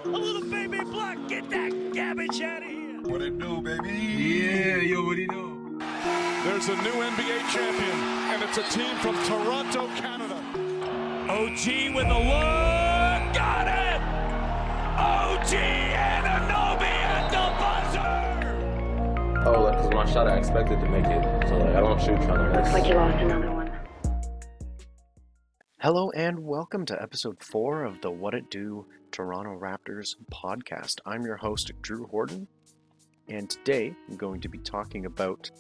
A little baby black, get that garbage out of here. What it do, baby? Yeah, yo, what do you know? There's a new NBA champion, and it's a team from Toronto, Canada. OG with a look, got it! OG Anunoby at the buzzer! Oh, like, 'cause when I shot, I expected to make it. So, like, I don't shoot trying to miss. Looks like you lost another one. Hello and welcome to episode 4 of the What It Do Toronto Raptors podcast. I'm your host, Drew Horton, and today I'm going to be talking about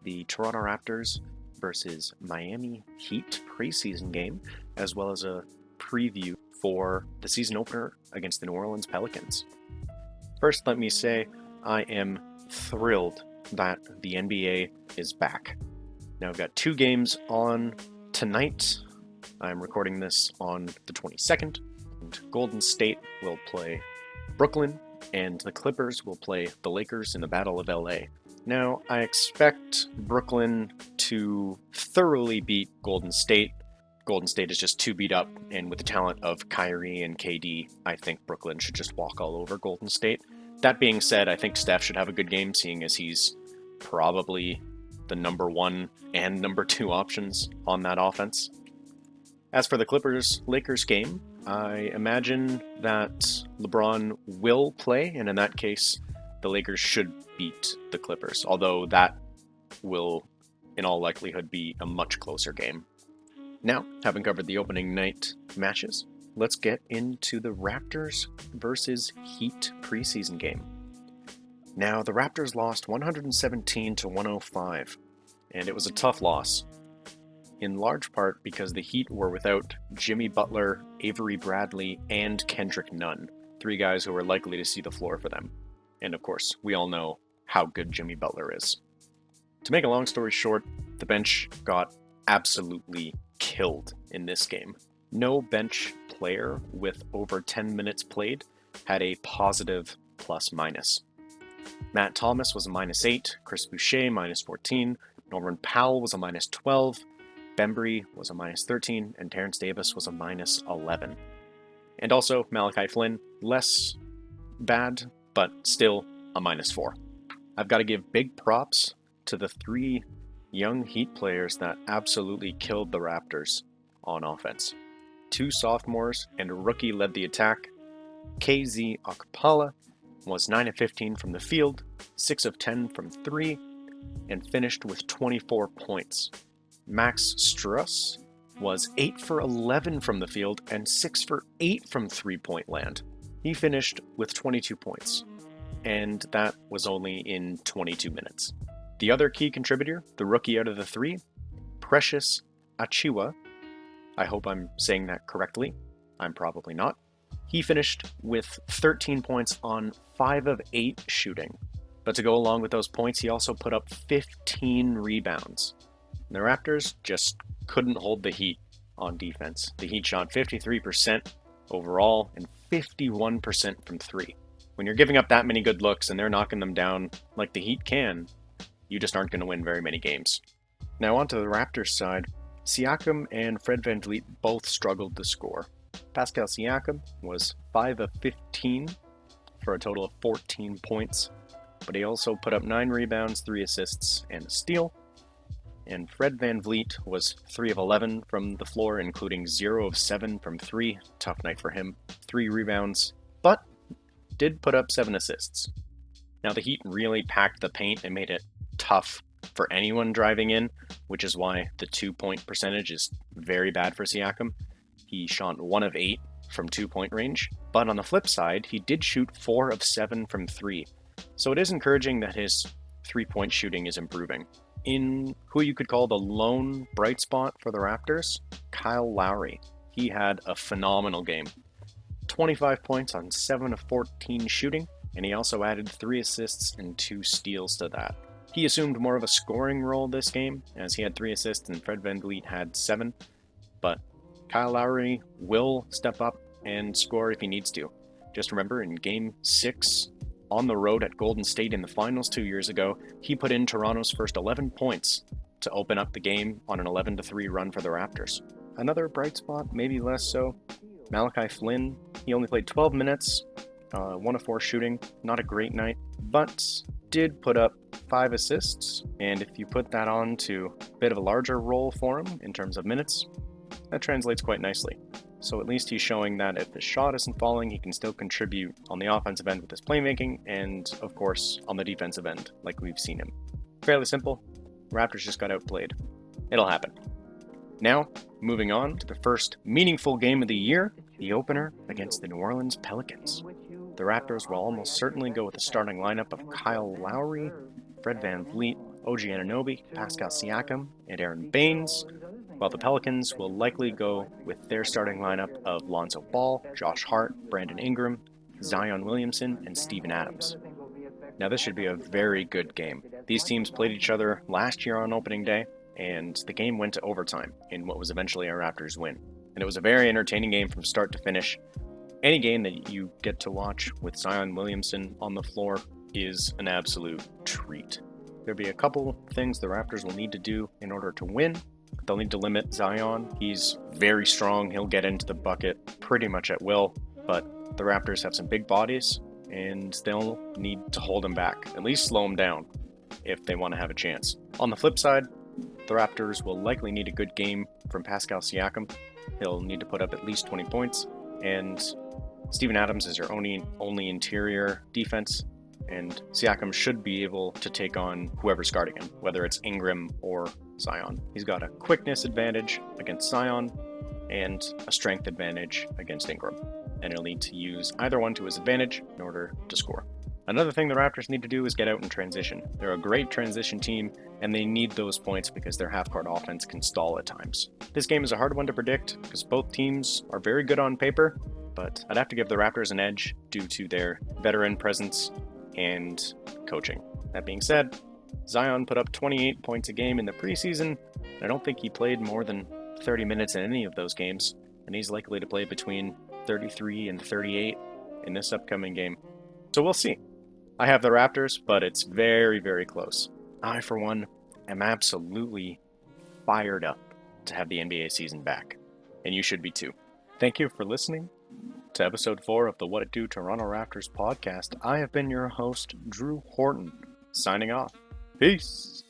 the Toronto Raptors versus Miami Heat preseason game, as well as a preview for the season opener against the New Orleans Pelicans. First, let me say I am thrilled that the NBA is back. Now, I've got 2 games on tonight. I'm recording this on the 22nd. And Golden State will play Brooklyn, and the Clippers will play the Lakers in the Battle of LA. Now, I expect Brooklyn to thoroughly beat Golden State. Golden State is just too beat up, and with the talent of Kyrie and KD, I think Brooklyn should just walk all over Golden State. That being said, I think Steph should have a good game, seeing as he's probably the number 1 and number 2 options on that offense. As for the Clippers-Lakers game, I imagine that LeBron will play, and in that case, the Lakers should beat the Clippers, although that will, in all likelihood, be a much closer game. Now, having covered the opening night matches, let's get into the Raptors versus Heat preseason game. Now, the Raptors lost 117 to 105, and it was a tough loss, in large part because the Heat were without Jimmy Butler, Avery Bradley, and Kendrick Nunn, 3 guys who were likely to see the floor for them. And of course, we all know how good Jimmy Butler is. To make a long story short, the bench got absolutely killed in this game. No bench player with over 10 minutes played had a positive plus-minus. Matt Thomas was a -8, Chris Boucher -14, Norman Powell was a -12, Bembry was a -13, and Terrence Davis was a -11. And also, Malachi Flynn, less bad, but still a -4. I've got to give big props to the 3 young Heat players that absolutely killed the Raptors on offense. 2 sophomores and a rookie led the attack. KZ Okpala was 9 of 15 from the field, 6 of 10 from 3, and finished with 24 points. Max Strus was 8 for 11 from the field and 6 for 8 from 3-point land. He finished with 22 points, and that was only in 22 minutes. The other key contributor, the rookie out of the 3, Precious Achiuwa, I hope I'm saying that correctly, I'm probably not. He finished with 13 points on 5 of 8 shooting, but to go along with those points, he also put up 15 rebounds. The Raptors just couldn't hold the Heat on defense. The Heat shot 53% overall and 51% from 3. When you're giving up that many good looks and they're knocking them down like the Heat can, you just aren't going to win very many games. Now onto the Raptors side, Siakam and Fred VanVleet both struggled to score. Pascal Siakam was 5 of 15 for a total of 14 points, but he also put up 9 rebounds, 3 assists, and a steal. And Fred VanVleet was 3 of 11 from the floor, including 0 of 7 from 3. Tough night for him. 3 rebounds, but did put up 7 assists. Now the Heat really packed the paint and made it tough for anyone driving in, which is why the 2-point percentage is very bad for Siakam. He shot 1 of 8 from 2-point range, but on the flip side, he did shoot 4 of 7 from 3. So it is encouraging that his 3-point shooting is improving. In who you could call the lone bright spot for the Raptors, Kyle Lowry. He had a phenomenal game. 25 points on 7 of 14 shooting, and he also added 3 assists and 2 steals to that. He assumed more of a scoring role this game, as he had 3 assists and Fred VanVleet had 7, but Kyle Lowry will step up and score if he needs to. Just remember, in Game 6 on the road at Golden State in the finals 2 years ago, he put in Toronto's first 11 points to open up the game on an 11-3 run for the Raptors. Another bright spot, maybe less so, Malachi Flynn. He only played 12 minutes, 1 of 4 shooting, not a great night, but did put up 5 assists, and if you put that on to a bit of a larger role for him in terms of minutes, that translates quite nicely. So at least he's showing that if his shot isn't falling, he can still contribute on the offensive end with his playmaking, and of course on the defensive end, like we've seen him. Fairly simple. Raptors just got outplayed. It'll happen. Now, moving on to the first meaningful game of the year, the opener against the New Orleans Pelicans. The Raptors will almost certainly go with a starting lineup of Kyle Lowry, Fred VanVleet, OG Anunoby, Pascal Siakam, and Aaron Baines, while the Pelicans will likely go with their starting lineup of Lonzo Ball, Josh Hart, Brandon Ingram, Zion Williamson, and Steven Adams. Now this should be a very good game. These teams played each other last year on opening day, and the game went to overtime in what was eventually a Raptors win. And it was a very entertaining game from start to finish. Any game that you get to watch with Zion Williamson on the floor is an absolute treat. There'll be a couple things the Raptors will need to do in order to win. They'll need to limit Zion. He's very strong. He'll get into the bucket pretty much at will, but the Raptors have some big bodies, and they'll need to hold him back, at least slow him down if they want to have a chance. On the flip side, the Raptors will likely need a good game from Pascal Siakam. He'll need to put up at least 20 points, and Steven Adams is your only interior defense, and Siakam should be able to take on whoever's guarding him, whether it's Ingram or Zion. He's got a quickness advantage against Zion and a strength advantage against Ingram, and he'll need to use either one to his advantage in order to score. Another thing the Raptors need to do is get out in transition. They're a great transition team, and they need those points because their half-court offense can stall at times. This game is a hard one to predict because both teams are very good on paper, but I'd have to give the Raptors an edge due to their veteran presence and coaching. That being said, Zion put up 28 points a game in the preseason, and I don't think he played more than 30 minutes in any of those games, and he's likely to play between 33 and 38 in this upcoming game. So we'll see. I have the Raptors, but it's very, very close. I, for one, am absolutely fired up to have the NBA season back, and you should be too. Thank you for listening to episode 4 of the What It Do Toronto Raptors podcast. I have been your host, Drew Horton, signing off. Peace!